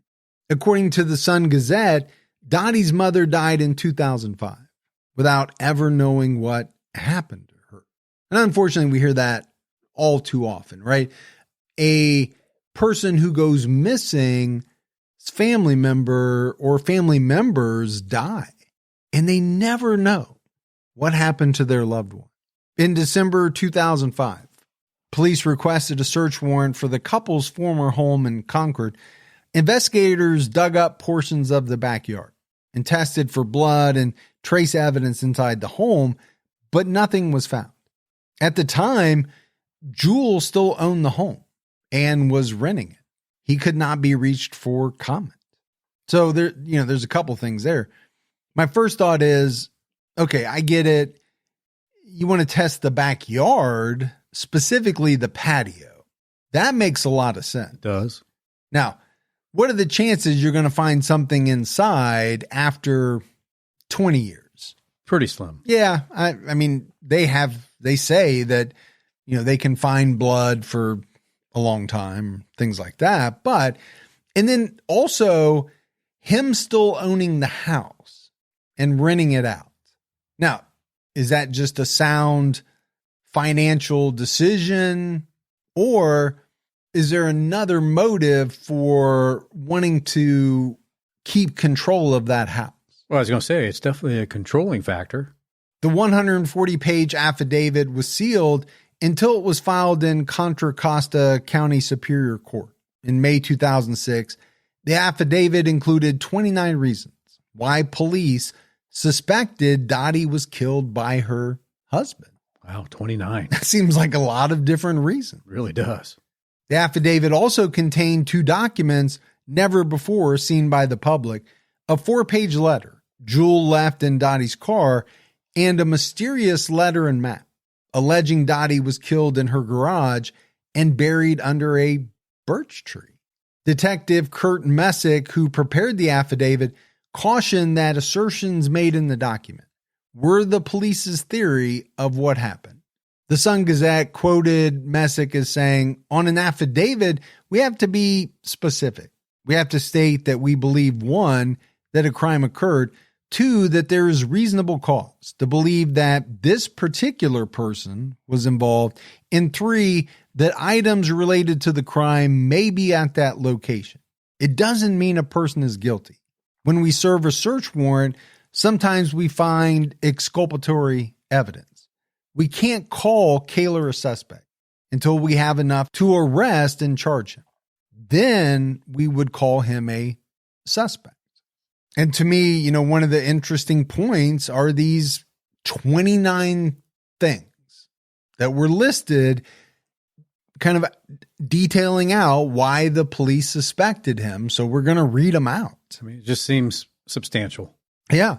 According to the Sun Gazette, Dottie's mother died in 2005. without ever knowing what happened to her. And unfortunately, we hear that all too often, right? A person who goes missing, family member or family members die, and they never know what happened to their loved one. In December 2005, police requested a search warrant for the couple's former home in Concord. Investigators dug up portions of the backyard and tested for blood and trace evidence inside the home, but nothing was found. At the time, Jules still owned the home and was renting it. He could not be reached for comment. So there's a couple things there. My first thought is, okay, I get it. You want to test the backyard, specifically the patio. That makes a lot of sense. It does. Now, what are the chances you're going to find something inside after 20 years? Pretty slim. Yeah. I mean, they say that, they can find blood for a long time, things like that. And then also him still owning the house and renting it out. Now, is that just a sound financial decision, or is there another motive for wanting to keep control of that house? Well, I was going to say, it's definitely a controlling factor. The 140-page affidavit was sealed until it was filed in Contra Costa County Superior Court in May 2006. The affidavit included 29 reasons why police suspected Dottie was killed by her husband. Wow, 29. That seems like a lot of different reasons. It really does. The affidavit also contained 2 documents never before seen by the public, a 4-page letter Jule left in Dottie's car, and a mysterious letter and map alleging Dottie was killed in her garage and buried under a birch tree. Detective Kurt Messick, who prepared the affidavit, cautioned that assertions made in the document were the police's theory of what happened. The Sun-Gazette quoted Messick as saying, "On an affidavit, we have to be specific. We have to state that we believe, 1, that a crime occurred, 2, that there is reasonable cause to believe that this particular person was involved, and 3, that items related to the crime may be at that location. It doesn't mean a person is guilty. When we serve a search warrant, sometimes we find exculpatory evidence. We can't call Caylor a suspect until we have enough to arrest and charge him. Then we would call him a suspect." And to me, one of the interesting points are these 29 things that were listed, kind of detailing out why the police suspected him. So we're going to read them out. I mean, it just seems substantial. Yeah.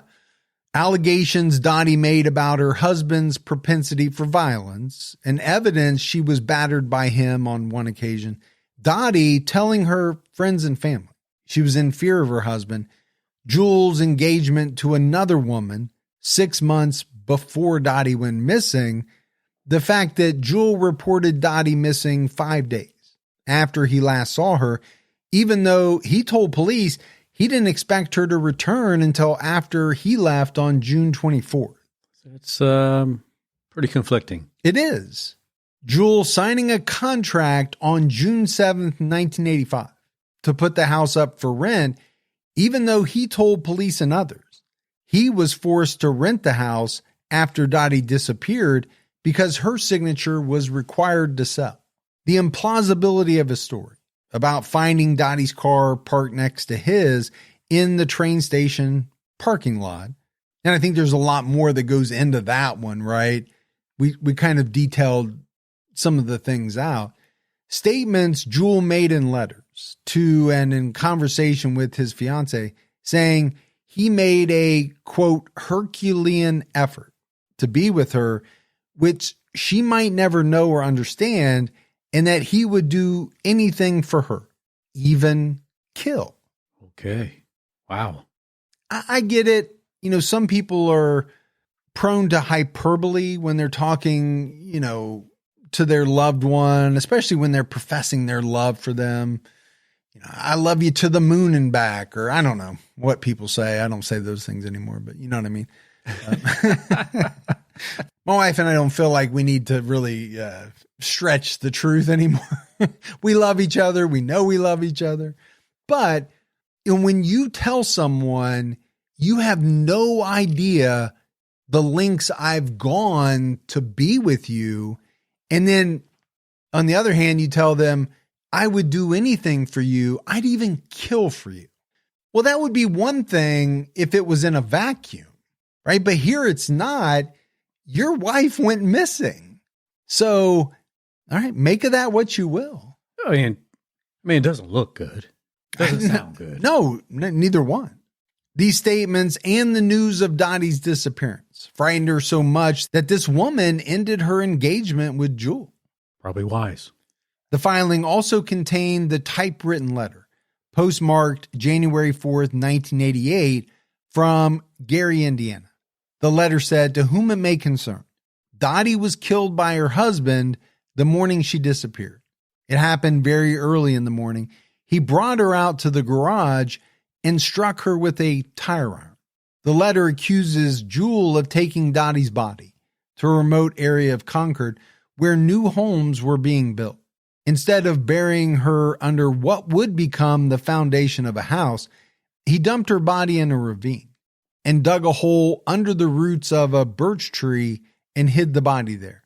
Allegations Dottie made about her husband's propensity for violence and evidence she was battered by him on one occasion. Dottie telling her friends and family she was in fear of her husband. Jules' engagement to another woman 6 months before Dottie went missing. The fact that Jule reported Dottie missing 5 days after he last saw her, even though he told police he didn't expect her to return until after he left on June 24th. It's pretty conflicting. It is. Jule signing a contract on June 7th, 1985 to put the house up for rent, even though he told police and others he was forced to rent the house after Dottie disappeared because her signature was required to sell. The implausibility of his story about finding Dottie's car parked next to his in the train station parking lot. And I think there's a lot more that goes into that one, right? We kind of detailed some of the things out. Statements Jule made in letters to and in conversation with his fiance, saying he made a, quote, Herculean effort to be with her, which she might never know or understand, and that he would do anything for her, even kill. Okay. Wow. I get it. Some people are prone to hyperbole when they're talking, to their loved one, especially when they're professing their love for them. I love you to the moon and back, or I don't know what people say. I don't say those things anymore, but you know what I mean? My wife and I don't feel like we need to really stretch the truth anymore. We love each other. We know we love each other. But when you tell someone you have no idea the lengths I've gone to be with you, and then on the other hand, you tell them, I would do anything for you. I'd even kill for you. Well, that would be one thing if it was in a vacuum, right? But here it's not. Your wife went missing. So, all right, make of that what you will. I mean, it doesn't look good. It doesn't sound good. No, neither one. These statements and the news of Dottie's disappearance frightened her so much that this woman ended her engagement with Jule. Probably wise. The filing also contained the typewritten letter, postmarked January 4th, 1988, from Gary, Indiana. The letter said, to whom it may concern, Dottie was killed by her husband the morning she disappeared. It happened very early in the morning. He brought her out to the garage and struck her with a tire iron. The letter accuses Jule of taking Dottie's body to a remote area of Concord where new homes were being built. Instead of burying her under what would become the foundation of a house, he dumped her body in a ravine and dug a hole under the roots of a birch tree and hid the body there.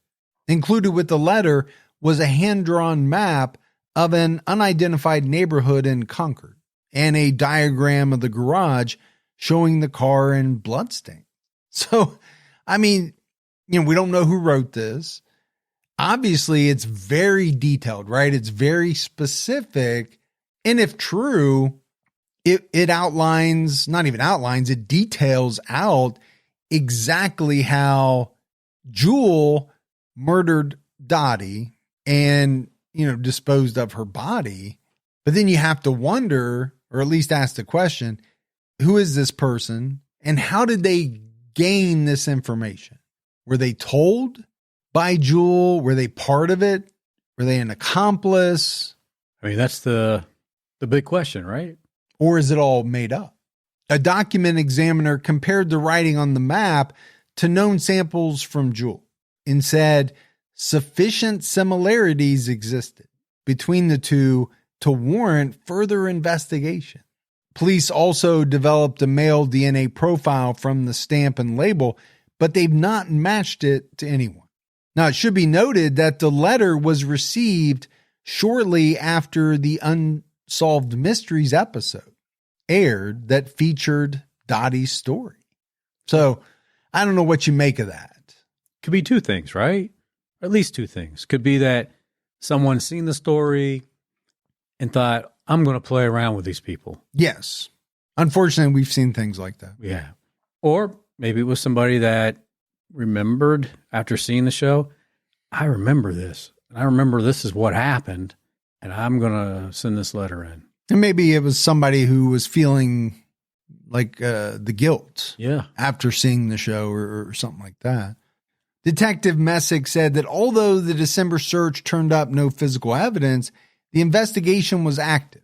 Included with the letter was a hand-drawn map of an unidentified neighborhood in Concord and a diagram of the garage showing the car and bloodstain. So, I mean, we don't know who wrote this. Obviously, it's very detailed, right? It's very specific. And if true, it outlines, not even outlines, it details out exactly how Jule murdered Dottie and, disposed of her body. But then you have to wonder, or at least ask the question, who is this person and how did they gain this information? Were they told by Jule? Were they part of it? Were they an accomplice? I mean, that's the big question, right? Or is it all made up? A document examiner compared the writing on the map to known samples from Jule and said sufficient similarities existed between the two to warrant further investigation. Police also developed a male DNA profile from the stamp and label, but they've not matched it to anyone. Now, it should be noted that the letter was received shortly after the Unsolved Mysteries episode aired that featured Dottie's story. So I don't know what you make of that. Could be two things, right? At least two things. Could be that someone's seen the story and thought, I'm going to play around with these people. Yes. Unfortunately, we've seen things like that. Yeah. Or maybe it was somebody that remembered after seeing the show, I remember this. And I remember this is what happened. And I'm going to send this letter in. And maybe it was somebody who was feeling like the guilt after seeing the show or something like that. Detective Messick said that although the December search turned up no physical evidence, the investigation was active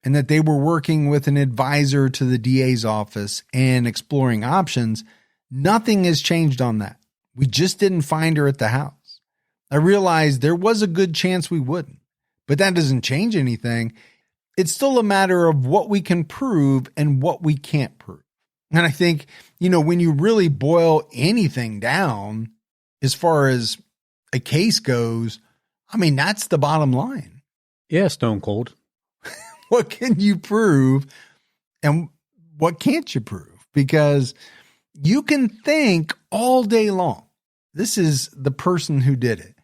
and that they were working with an advisor to the DA's office and exploring options. Nothing has changed on that. We just didn't find her at the house. I realized there was a good chance we wouldn't, but that doesn't change anything. It's still a matter of what we can prove and what we can't prove. And I think, when you really boil anything down, as far as a case goes, I mean, that's the bottom line. Yeah, stone cold. What can you prove and what can't you prove? Because you can think all day long, this is the person who did it.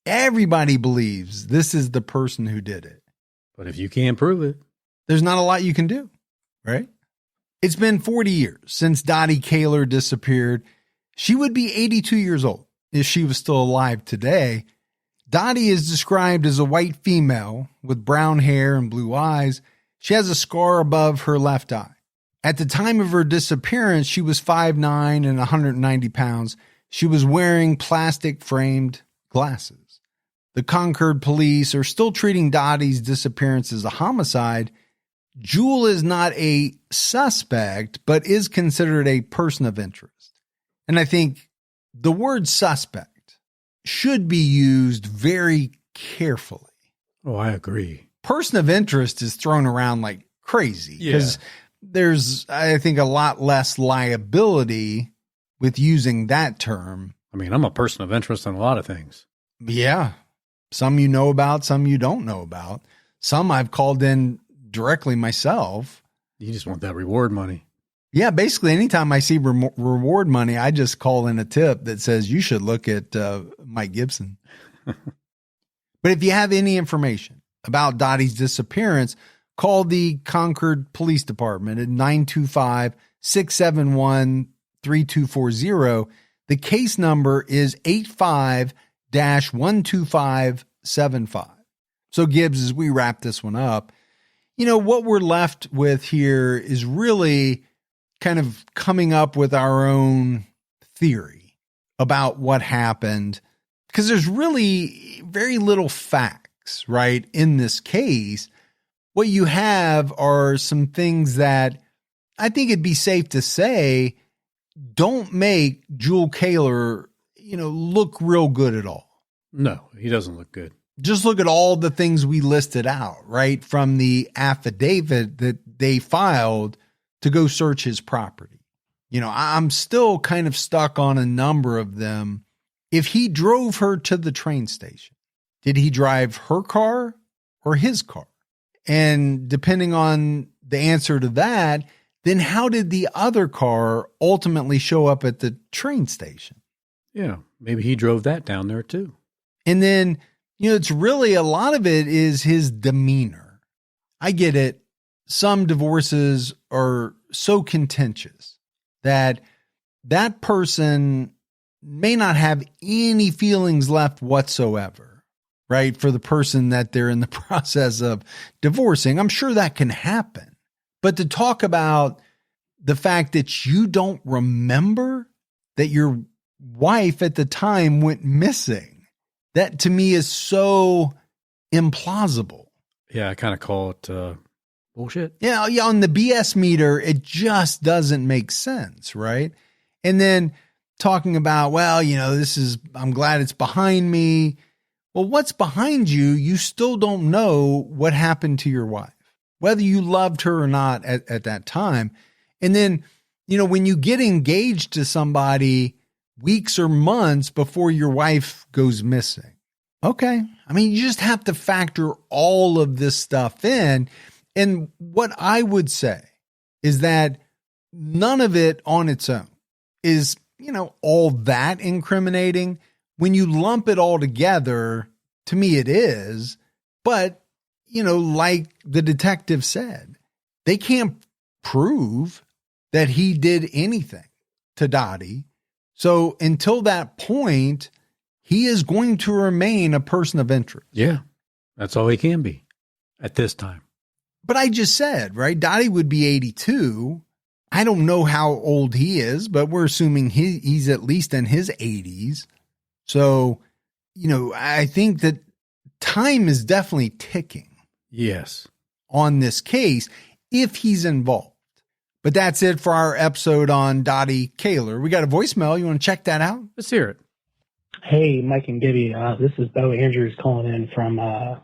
Everybody believes this is the person who did it. But if you can't prove it, there's not a lot you can do, right? It's been 40 years since Dottie Caylor disappeared. She would be 82 years old if she was still alive today. Dottie is described as a white female with brown hair and blue eyes. She has a scar above her left eye. At the time of her disappearance, she was 5'9" and 190 pounds. She was wearing plastic-framed glasses. The Concord police are still treating Dottie's disappearance as a homicide. Jule is not a suspect, but is considered a person of interest. And I think the word suspect should be used very carefully. Oh, I agree. Person of interest is thrown around like crazy because there's, I think, a lot less liability with using that term. I mean, I'm a person of interest in a lot of things. Yeah. Some you know about, some you don't know about. Some I've called in directly myself. You just want that reward money. Yeah, basically, anytime I see reward money, I just call in a tip that says you should look at Mike Gibson. But if you have any information about Dottie's disappearance, call the Concord Police Department at 925-671-3240. The case number is 85-12575. So, Gibbs, as we wrap this one up, what we're left with here is really kind of coming up with our own theory about what happened, because there's really very little facts, right, in this case. What you have are some things that I think it'd be safe to say don't make Jule Caylor, look real good at all. No, he doesn't look good. Just look at all the things we listed out, right, from the affidavit that they filed to go search his property. I'm still kind of stuck on a number of them. If he drove her to the train station, did he drive her car or his car? And depending on the answer to that, then how did the other car ultimately show up at the train station? Yeah, maybe he drove that down there too. And then, it's really a lot of it is his demeanor. I get it. Some divorces are so contentious that person may not have any feelings left whatsoever, right? For the person that they're in the process of divorcing. I'm sure that can happen. But to talk about the fact that you don't remember that your wife at the time went missing, that to me is so implausible. Yeah, I kind of call it bullshit. Yeah, on the BS meter, it just doesn't make sense, right? And then talking about, I'm glad it's behind me. Well, what's behind you? You still don't know what happened to your wife, whether you loved her or not at that time. And then, when you get engaged to somebody weeks or months before your wife goes missing. Okay. I mean, you just have to factor all of this stuff in. And what I would say is that none of it on its own is, all that incriminating. When you lump it all together, to me it is. But, like the detective said, they can't prove that he did anything to Dottie. So until that point, he is going to remain a person of interest. Yeah, that's all he can be at this time. But I just said, right, Dottie would be 82. I don't know how old he is, but we're assuming he's at least in his 80s. So, I think that time is definitely ticking. Yes. On this case, if he's involved. But that's it for our episode on Dottie Caylor. We got a voicemail. You want to check that out? Let's hear it. Hey, Mike and Gibby. This is Bo Andrews calling in from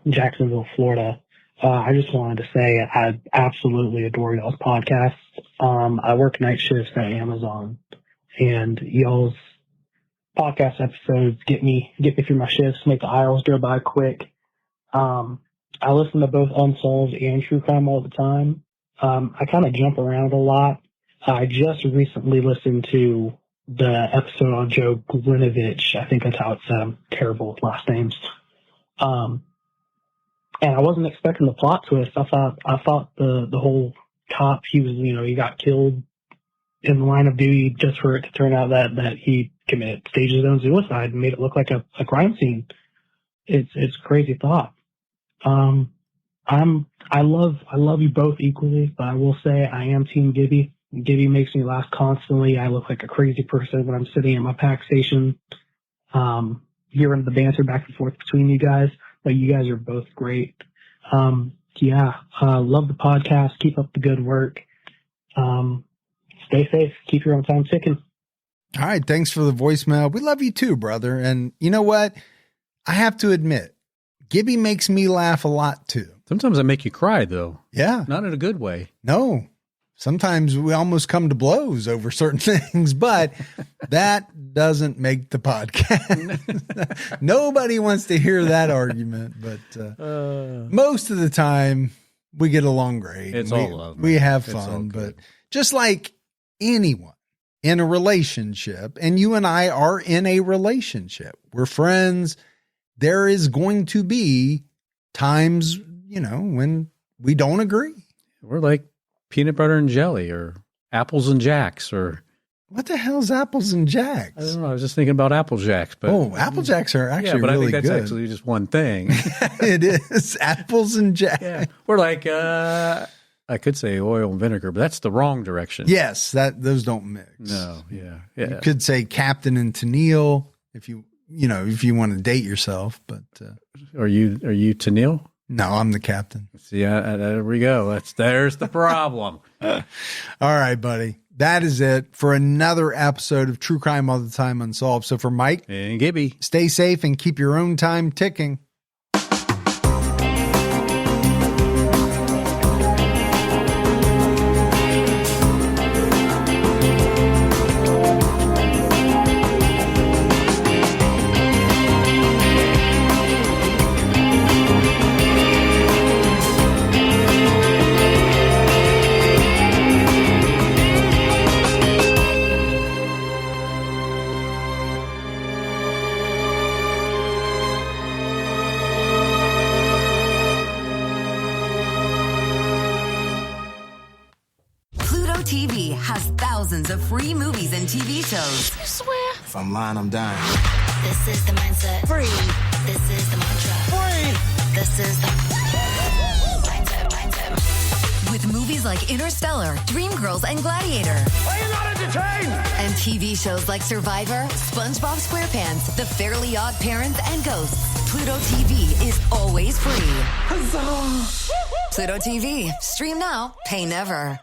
Jacksonville, Florida. I just wanted to say I absolutely adore y'all's podcast. I work night shifts at Amazon, and y'all's podcast episodes get me through my shifts, make the aisles go by quick. I listen to both Unsolved and True Crime all the time. I kind of jump around a lot. I just recently listened to the episode on Joe Glinovich. I think that's how it's said. I'm terrible with last names. And I wasn't expecting the plot twist. I thought the whole cop, he got killed in the line of duty just for it to turn out that he staged his own suicide and made it look like a crime scene. It's a crazy thought. I love you both equally, but I will say I am Team Gibby. Gibby makes me laugh constantly. I look like a crazy person when I'm sitting at my pack station, hearing the banter back and forth between you guys. But you guys are both great. Love the podcast. Keep up the good work. Stay safe. Keep your own time ticking. All right. Thanks for the voicemail. We love you too, brother. And you know what? I have to admit, Gibby makes me laugh a lot too. Sometimes I make you cry, though. Yeah. Not in a good way. No. Sometimes we almost come to blows over certain things, but that doesn't make the podcast. Nobody wants to hear that argument, but most of the time we get along great. It's all love. We have It's all fun, good. but just like anyone in a relationship, and you and I are in a relationship, we're friends, there is going to be times, when we don't agree. We're like peanut butter and jelly or apples and jacks or... What the hell's apples and jacks? I don't know. I was just thinking about Apple Jacks. But, Apple Jacks are actually yeah, but really I think that's good. actually just one thing. It is. Apples and jacks. Yeah. We're like, I could say oil and vinegar, but that's the wrong direction. Yes, those don't mix. No, yeah. You could say Captain and Tennille if you want to date yourself, but Are you Tennille? no, I'm the captain. See, there we go. There's the problem. All right, buddy. That is it for another episode of True Crime All the Time Unsolved. So for Mike And Gibby. stay safe and keep your own time ticking. TV has thousands of free movies and TV shows. I swear. If I'm lying, I'm dying. This is the mindset. Free. This is the mantra. Free. This is the mindset. With movies like Interstellar, Dreamgirls, and Gladiator. Are you not entertained? And TV shows like Survivor, SpongeBob SquarePants, The Fairly Odd Parents, and Ghosts. Pluto TV is always free. Huzzah! Pluto TV. Stream now, pay never.